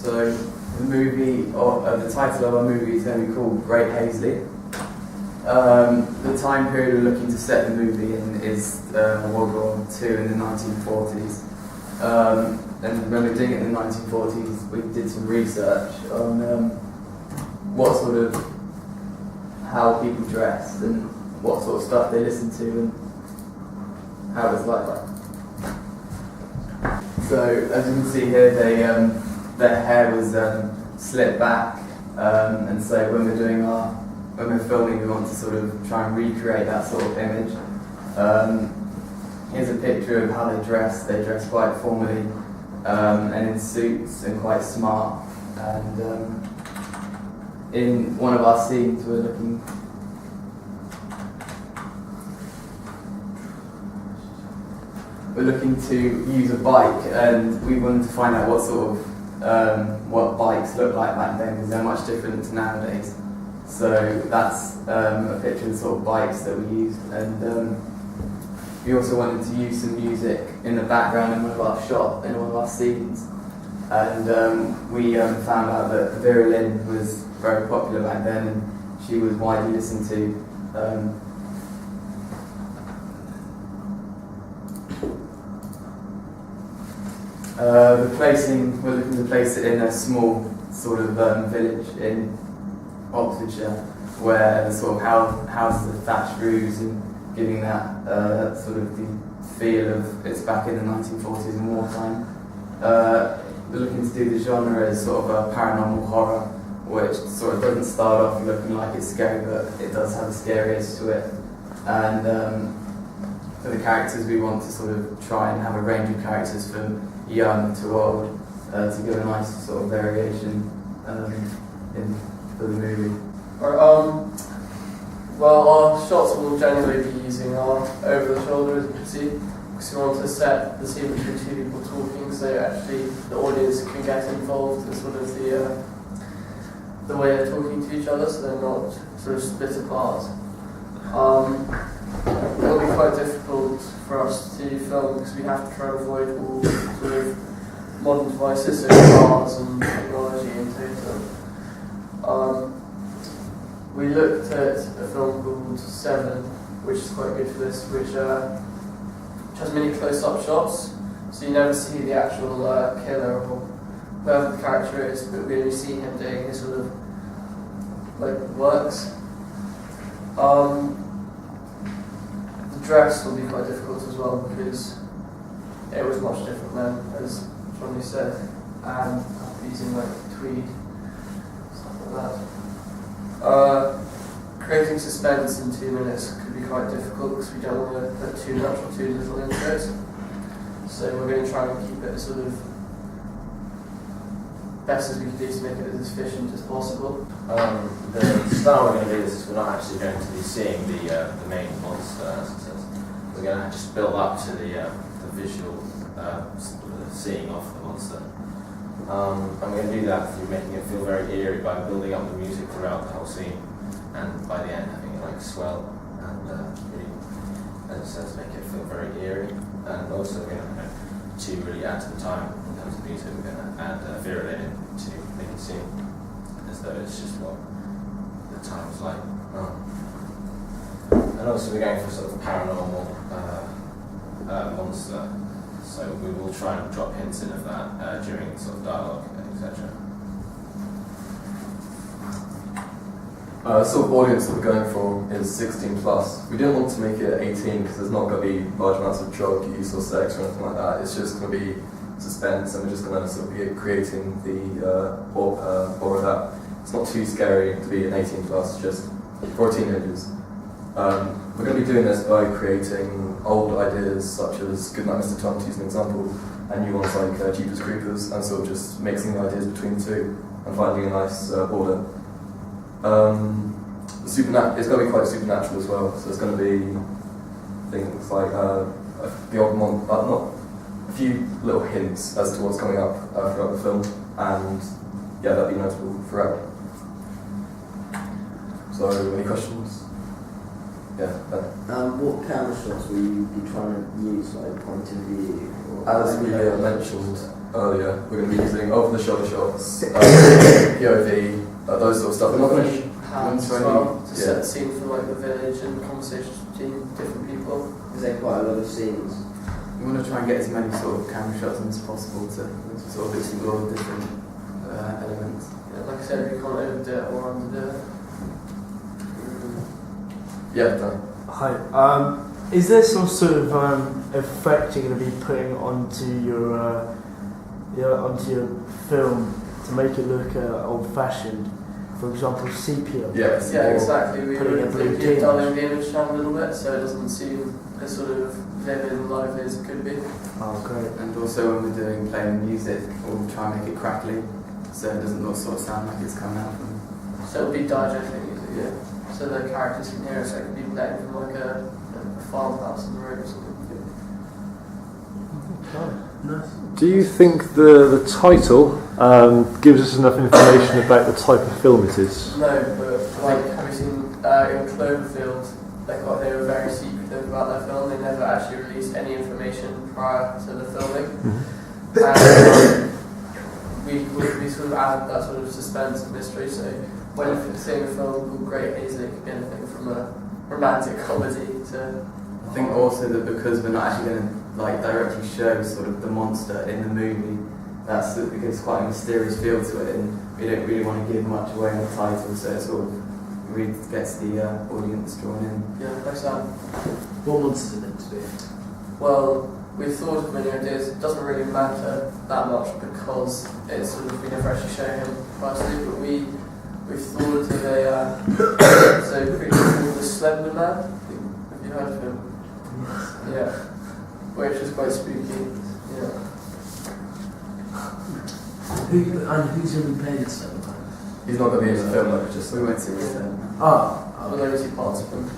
So the movie, or the title of our movie is going to be called Great Hazley. The time period we're looking to set the movie in is World War II in the 1940s. And when we're doing it in the 1940s, we did some research on what sort of, how people dressed and what sort of stuff they listened to and how it was like. So as you can see here, their hair was slicked back, and so when we're filming, we want to sort of try and recreate that sort of image. Here's a picture of how they dress. They dress quite formally and in suits and quite smart. And in one of our scenes, we're looking to use a bike, and we wanted to find out what sort of what bikes look like back then, because they're much different to nowadays. So that's a picture of the sort of bikes that we used, and we also wanted to use some music in the background in one of our scenes, and we found out that Vera Lynn was very popular back then, and she was widely listened to. We're looking to place it in a small sort of village in Oxfordshire, where the sort of houses are thatched roofs and giving that sort of the feel of it's back in the 1940s and wartime. We're looking to do the genre as sort of a paranormal horror, which sort of doesn't start off looking like it's scary, but it does have a scary edge to it. And for the characters, we want to sort of try and have a range of characters from young to old to give a nice sort of variation for the movie. Right, well, our shots will generally be using our over the shoulder, as you can see, because we want to set the scene between two people talking, so actually the audience can get involved in sort of the way they're talking to each other, so they're not sort of split apart. It'll be quite difficult for us to film because we have to try and avoid all sort of modern devices, so cars and technology in total. We looked at a film called Seven, which is quite good for this, which has many close-up shots, so you never see the actual killer or whoever the character is, but we only see him doing his sort of like works. The dress will be quite difficult as well because it was much different then, as Jonny said, and using like tweed, stuff like that. Creating suspense in 2 minutes could be quite difficult because we don't want to put too much or too little into it. So we're going to try and keep it as sort of best as we can do to make it as efficient as possible. The style we're going to do this is we're not actually going to be seeing the main monster, as it says. We're going to just build up to the visual seeing of the monster. And we're going to do that through making it feel very eerie by building up the music throughout the whole scene, and by the end having it like swell and really, as it says, make it feel very eerie. And also we're going to really add to the time in terms of music. We're going to add Vera Lynn in to make it seem as though it's just what the time was like. And also we're going for sort of paranormal monster, so we will try and drop hints in of that during sort of dialogue, etc. The sort of audience that we're going for is 16 plus. We didn't want to make it 18 because there's not going to be large amounts of drug use or sex or anything like that. It's just going to be suspense, and we're just going to sort of be creating the horror that it's not too scary to be an 18 plus, just for teenagers. We're going to be doing this by creating old ideas such as Goodnight Mr. Tom, to use an example, and new ones like Jeepers Creepers, and sort of just mixing the ideas between the two and finding a nice border. It's going to be quite supernatural as well, so there's going to be things like a few little hints as to what's coming up throughout the film, and yeah, that'll be notable throughout. So, any questions? Yeah. What camera shots will you be trying to use, like point of view? As we mentioned earlier, we're going to be using over-the-shoulder shots, POV, those sort of stuff. We're not going to. Hands as well, to set the scene for like the village and conversations between different people. Is there quite a lot of scenes? We want to try and get as many sort of camera shots as possible to sort of explore the different elements. Yeah, like I said, we can't overdo it or underdo it. Yeah, done. Hi. Is there some sort of effect you're going to be putting onto your film to make it look old-fashioned? For example, sepia. Yes. Yeah, exactly. We Putting a blue were tinge. dulling the image down a little bit so it doesn't seem as sort of vivid and lively as it could be. Oh, great. And also when we're playing music, we'll try and make it crackly, so it doesn't sort of sound like it's coming out from. So it'll be diegetic music, yeah. So the characters can hear it, so it can be playing from like a farmhouse in the road or something. Nice. Do you think the title gives us enough information about the type of film it is? No, but like have you seen in Cloverfield, they were very secretive about their film. They never actually released any information prior to the filming. And we sort of added that sort of suspense and mystery. So when seeing a film called Great Hazel, it could be anything from a romantic comedy to. I think also that because we're not actually going to directly show sort of the monster in the movie, it gives quite a mysterious feel to it, and we don't really want to give much away in the title, so it sort of really gets the audience drawn in. Yeah, like that. What monsters are meant to be? Well, we've thought of many ideas. It doesn't really matter that much because it's sort of we never actually show him personally, but we've thought of a so pretty called the Slender Man. Have you heard of him? Yeah, which is quite spooky. Yeah. Who's going to be playing this film? He's not going to be in the film, though, just We won't see it then. Oh, We'll only see parts of him.